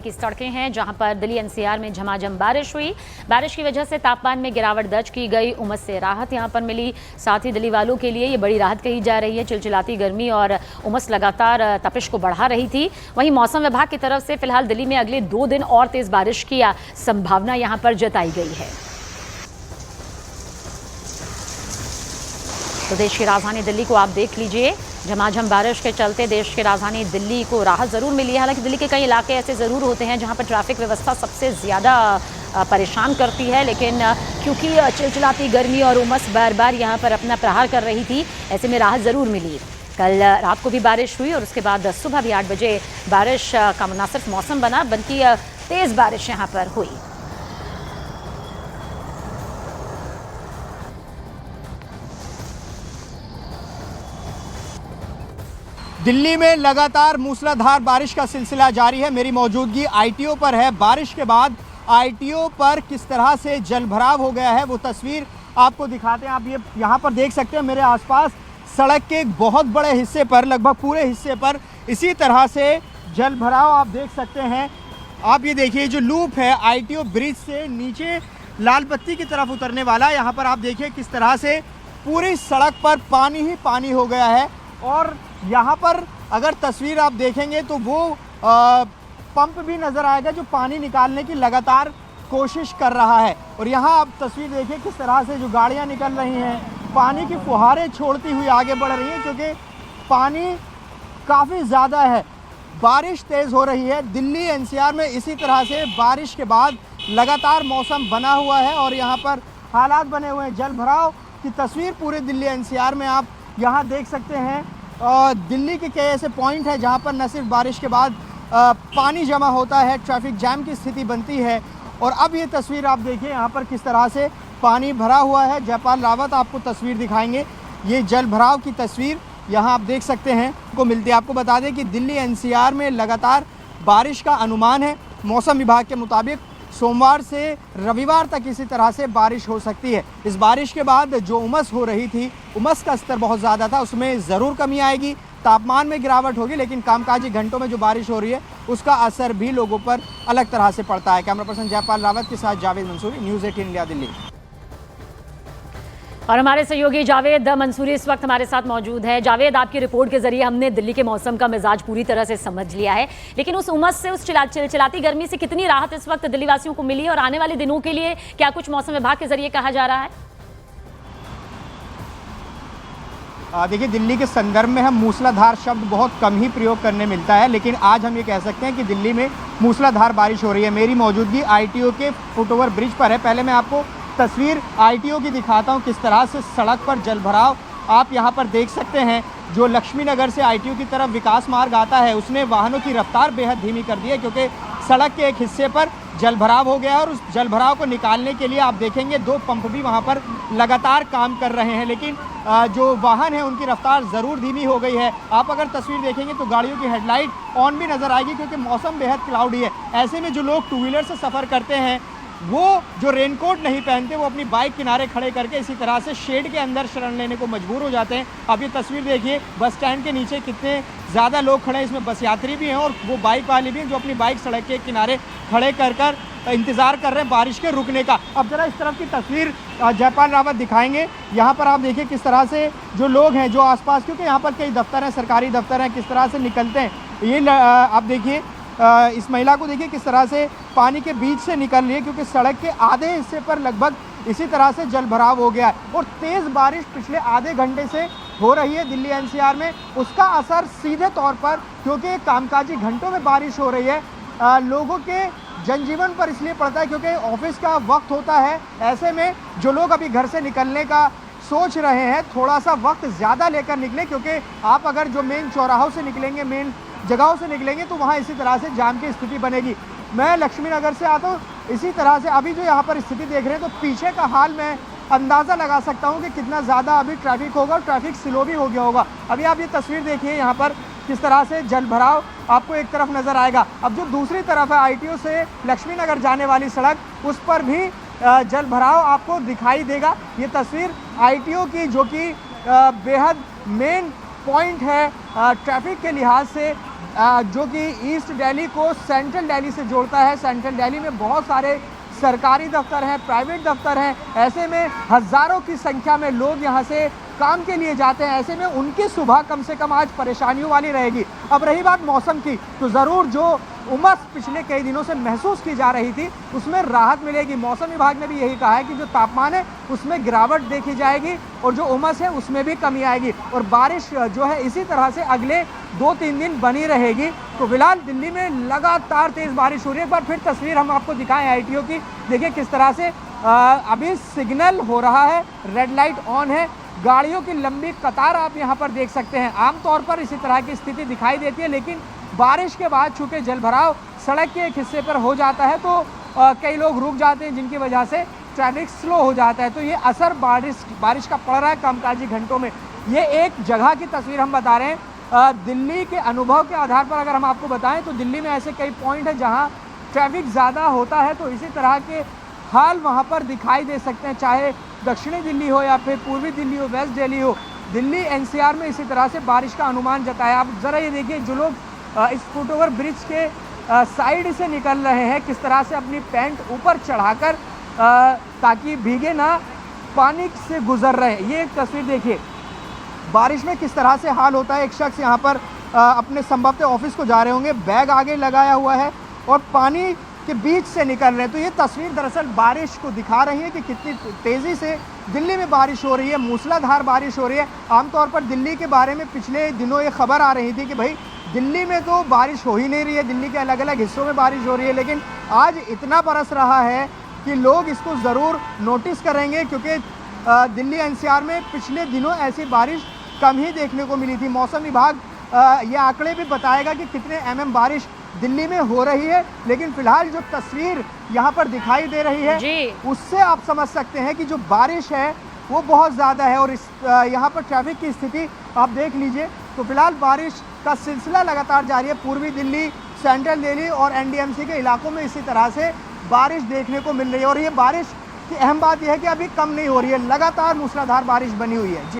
की सड़कें हैं जहां पर दिल्ली एनसीआर में झमाझम बारिश हुई। बारिश की वजह से तापमान में गिरावट दर्ज की गई, उमस से राहत यहां पर मिली। साथ ही दिल्ली वालों के लिए ये बड़ी राहत कही जा रही है। चिलचिलाती गर्मी और उमस लगातार तपिश को बढ़ा रही थी। वहीं मौसम विभाग की तरफ से फिलहाल दिल्ली में अगले 2 दिन और तेज बारिश की संभावना यहां पर जताई गई है। तो देश की राजधानी दिल्ली को आप देख लीजिए, झमाझम बारिश के चलते देश की राजधानी दिल्ली को राहत ज़रूर मिली है। हालांकि दिल्ली के कई इलाके ऐसे ज़रूर होते हैं जहां पर ट्रैफिक व्यवस्था सबसे ज़्यादा परेशान करती है, लेकिन क्योंकि चिलचिलाती गर्मी और उमस बार बार यहां पर अपना प्रहार कर रही थी, ऐसे में राहत ज़रूर मिली। कल रात को भी बारिश हुई और उसके बाद सुबह भी 8 बजे बारिश का मुनासिब मौसम बना, बल्कि तेज़ बारिश यहाँ पर हुई। दिल्ली में लगातार मूसलाधार बारिश का सिलसिला जारी है। मेरी मौजूदगी आईटीओ पर है। बारिश के बाद आईटीओ पर किस तरह से जलभराव हो गया है वो तस्वीर आपको दिखाते हैं। आप ये यहाँ पर देख सकते हैं मेरे आसपास सड़क के एक बहुत बड़े हिस्से पर, लगभग पूरे हिस्से पर इसी तरह से जलभराव आप देख सकते हैं। आप ये देखिए जो लूप है आईटीओ ब्रिज से नीचे लाल बत्ती की तरफ उतरने वाला, यहाँ पर आप देखिए किस तरह से पूरी सड़क पर पानी ही पानी हो गया है। और यहाँ पर अगर तस्वीर आप देखेंगे तो वो पंप भी नज़र आएगा जो पानी निकालने की लगातार कोशिश कर रहा है। और यहाँ आप तस्वीर देखिए किस तरह से जो गाड़ियाँ निकल रही हैं, पानी की फुहारें छोड़ती हुई आगे बढ़ रही हैं, क्योंकि पानी काफ़ी ज़्यादा है। बारिश तेज़ हो रही है। दिल्ली एनसीआर में इसी तरह से बारिश के बाद लगातार मौसम बना हुआ है और यहाँ पर हालात बने हुए हैं। जलभराव की तस्वीर पूरे दिल्ली एनसीआर में आप यहाँ देख सकते हैं। दिल्ली के कई ऐसे पॉइंट हैं जहाँ पर न सिर्फ बारिश के बाद पानी जमा होता है, ट्रैफिक जैम की स्थिति बनती है। और अब ये तस्वीर आप देखिए यहाँ पर किस तरह से पानी भरा हुआ है। जयपाल रावत आपको तस्वीर दिखाएंगे। ये जल भराव की तस्वीर यहाँ आप देख सकते हैं को मिलती है। आपको बता दें कि दिल्ली एनसीआर में लगातार बारिश का अनुमान है। मौसम विभाग के मुताबिक सोमवार से रविवार तक इसी तरह से बारिश हो सकती है। इस बारिश के बाद जो उमस हो रही थी, उमस का स्तर बहुत ज़्यादा था, उसमें ज़रूर कमी आएगी, तापमान में गिरावट होगी, लेकिन कामकाजी घंटों में जो बारिश हो रही है उसका असर भी लोगों पर अलग तरह से पड़ता है। कैमरा पर्सन जयपाल रावत के साथ जावेद मंसूरी, न्यूज़ 18 इंडिया, दिल्ली। और हमारे सहयोगी जावेद मंसूरी इस वक्त हमारे साथ मौजूद है। जावेद, आपकी रिपोर्ट के जरिए हमने दिल्ली के मौसम का मिजाज पूरी तरह से समझ लिया है, लेकिन उस उमस से, उस चिलचिलाती गर्मी से कितनी राहत इस वक्त दिल्ली वासियों को मिली और आने वाले दिनों के लिए क्या कुछ मौसम विभाग के जरिए कहा जा रहा है? देखिए, दिल्ली के संदर्भ में हम मूसलाधार शब्द बहुत कम ही प्रयोग करने मिलता है, लेकिन आज हम ये कह सकते हैं कि दिल्ली में मूसलाधार बारिश हो रही है। मेरी मौजूदगी आईटीओ के फुटओवर ब्रिज पर है। पहले मैं आपको तस्वीर आईटीओ की दिखाता हूं, किस तरह से सड़क पर जलभराव आप यहां पर देख सकते हैं। जो लक्ष्मी नगर से आईटीओ की तरफ विकास मार्ग आता है उसने वाहनों की रफ्तार बेहद धीमी कर दी है, क्योंकि सड़क के एक हिस्से पर जलभराव हो गया है। और उस जलभराव को निकालने के लिए आप देखेंगे 2 पंप भी वहां पर लगातार काम कर रहे हैं, लेकिन जो वाहन है उनकी रफ्तार ज़रूर धीमी हो गई है। आप अगर तस्वीर देखेंगे तो गाड़ियों की हेडलाइट ऑन भी नज़र आएगी, क्योंकि मौसम बेहद क्लाउडी है। ऐसे में जो लोग 2 व्हीलर से सफ़र करते हैं वो जो रेनकोट नहीं पहनते वो अपनी बाइक किनारे खड़े करके इसी तरह से शेड के अंदर शरण लेने को मजबूर हो जाते हैं। अब ये तस्वीर देखिए, बस स्टैंड के नीचे कितने ज़्यादा लोग खड़े हैं। इसमें बस यात्री भी हैं और वो बाइक वाले भी हैं जो अपनी बाइक सड़क के किनारे खड़े कर इंतज़ार कर रहे हैं बारिश के रुकने का। अब जरा इस तरफ की तस्वीर जयपाल रावत दिखाएंगे। यहाँ पर आप देखिए किस तरह से जो लोग हैं जो आसपास, क्योंकि यहाँ पर कई दफ्तर हैं, सरकारी दफ्तर हैं, किस तरह से निकलते हैं। ये आप देखिए, इस महिला को देखिए किस तरह से पानी के बीच से निकल रही है, क्योंकि सड़क के आधे हिस्से पर लगभग इसी तरह से जलभराव हो गया है। और तेज़ बारिश पिछले आधे घंटे से हो रही है दिल्ली एनसीआर में। उसका असर सीधे तौर पर, क्योंकि कामकाजी घंटों में बारिश हो रही है, लोगों के जनजीवन पर इसलिए पड़ता है क्योंकि ऑफिस का वक्त होता है। ऐसे में जो लोग अभी घर से निकलने का सोच रहे हैं, थोड़ा सा वक्त ज़्यादा लेकर निकलें, क्योंकि आप अगर जो मेन चौराहों से निकलेंगे, मेन जगहों से निकलेंगे तो वहाँ इसी तरह से जाम की स्थिति बनेगी। मैं लक्ष्मी नगर से आता हूँ, इसी तरह से अभी जो यहाँ पर स्थिति देख रहे हैं तो पीछे का हाल मैं अंदाज़ा लगा सकता हूँ कि कितना ज़्यादा अभी ट्रैफिक होगा और ट्रैफिक स्लो भी हो गया होगा। अभी आप ये तस्वीर देखिए, यहाँ पर किस तरह से जलभराव आपको एक तरफ नज़र आएगा। अब जो दूसरी तरफ है आईटीओ से लक्ष्मी नगर जाने वाली सड़क, उस पर भी जलभराव आपको दिखाई देगा। ये तस्वीर आईटीओ की, जो कि बेहद मेन पॉइंट है ट्रैफिक के लिहाज से, जो कि ईस्ट दिल्ली को सेंट्रल दिल्ली से जोड़ता है। सेंट्रल दिल्ली में बहुत सारे सरकारी दफ्तर हैं, प्राइवेट दफ्तर हैं, ऐसे में हज़ारों की संख्या में लोग यहाँ से काम के लिए जाते हैं। ऐसे में उनकी सुबह कम से कम आज परेशानियों वाली रहेगी। अब रही बात मौसम की, तो ज़रूर जो उमस पिछले कई दिनों से महसूस की जा रही थी उसमें राहत मिलेगी। मौसम विभाग ने भी यही कहा है कि जो तापमान है उसमें गिरावट देखी जाएगी और जो उमस है उसमें भी कमी आएगी और बारिश जो है इसी तरह से अगले 2-3 दिन बनी रहेगी। तो फिलहाल दिल्ली में लगातार तेज़ बारिश हो रही है। एक बार फिर तस्वीर हम आपको दिखाएं ITO की, देखिए किस तरह से अभी सिग्नल हो रहा है, रेड लाइट ऑन है, गाड़ियों की लंबी कतार आप यहाँ पर देख सकते हैं। आमतौर पर इसी तरह की स्थिति दिखाई देती है, लेकिन बारिश के बाद चूँकि जलभराव सड़क के एक हिस्से पर हो जाता है तो कई लोग रुक जाते हैं, जिनकी वजह से ट्रैफिक स्लो हो जाता है। तो ये असर बारिश का पड़ रहा है कामकाजी घंटों में। ये एक जगह की तस्वीर हम बता रहे हैं। दिल्ली के अनुभव के आधार पर अगर हम आपको बताएं तो दिल्ली में ऐसे कई पॉइंट हैं जहाँ ट्रैफिक ज़्यादा होता है, तो इसी तरह के हाल वहाँ पर दिखाई दे सकते हैं, चाहे दक्षिणी दिल्ली हो या फिर पूर्वी दिल्ली हो, वेस्ट दिल्ली हो। दिल्ली NCR में इसी तरह से बारिश का अनुमान जताया। आप ज़रा ये देखिए, जो लोग इस फुटओवर ब्रिज के साइड से निकल रहे हैं, किस तरह से अपनी पैंट ऊपर चढ़ाकर ताकि भीगे ना, पानी से गुजर रहे हैं। ये एक तस्वीर देखिए, बारिश में किस तरह से हाल होता है। एक शख्स यहाँ पर अपने संभवतः ऑफिस को जा रहे होंगे, बैग आगे लगाया हुआ है और पानी के बीच से निकल रहे हैं। तो ये तस्वीर दरअसल बारिश को दिखा रही है कि कितनी तेज़ी से दिल्ली में बारिश हो रही है, मूसलाधार बारिश हो रही है। आमतौर पर दिल्ली के बारे में पिछले दिनों ये खबर आ रही थी कि भाई दिल्ली में तो बारिश हो ही नहीं रही है, दिल्ली के अलग अलग हिस्सों में बारिश हो रही है, लेकिन आज इतना बरस रहा है कि लोग इसको ज़रूर नोटिस करेंगे, क्योंकि दिल्ली NCR में पिछले दिनों ऐसी बारिश कम ही देखने को मिली थी। मौसम विभाग ये आंकड़े भी बताएगा कि कितने mm बारिश दिल्ली में हो रही है, लेकिन फिलहाल जो तस्वीर यहाँ पर दिखाई दे रही है उससे आप समझ सकते हैं कि जो बारिश है वो बहुत ज़्यादा है। और इस यहाँ पर ट्रैफिक की स्थिति आप देख लीजिए। तो फिलहाल बारिश का सिलसिला लगातार जारी है। पूर्वी दिल्ली, सेंट्रल दिल्ली और NDMC के इलाकों में इसी तरह से बारिश देखने को मिल रही है। और ये बारिश की अहम बात यह है कि अभी कम नहीं हो रही है, लगातार मूसलाधार बारिश बनी हुई है।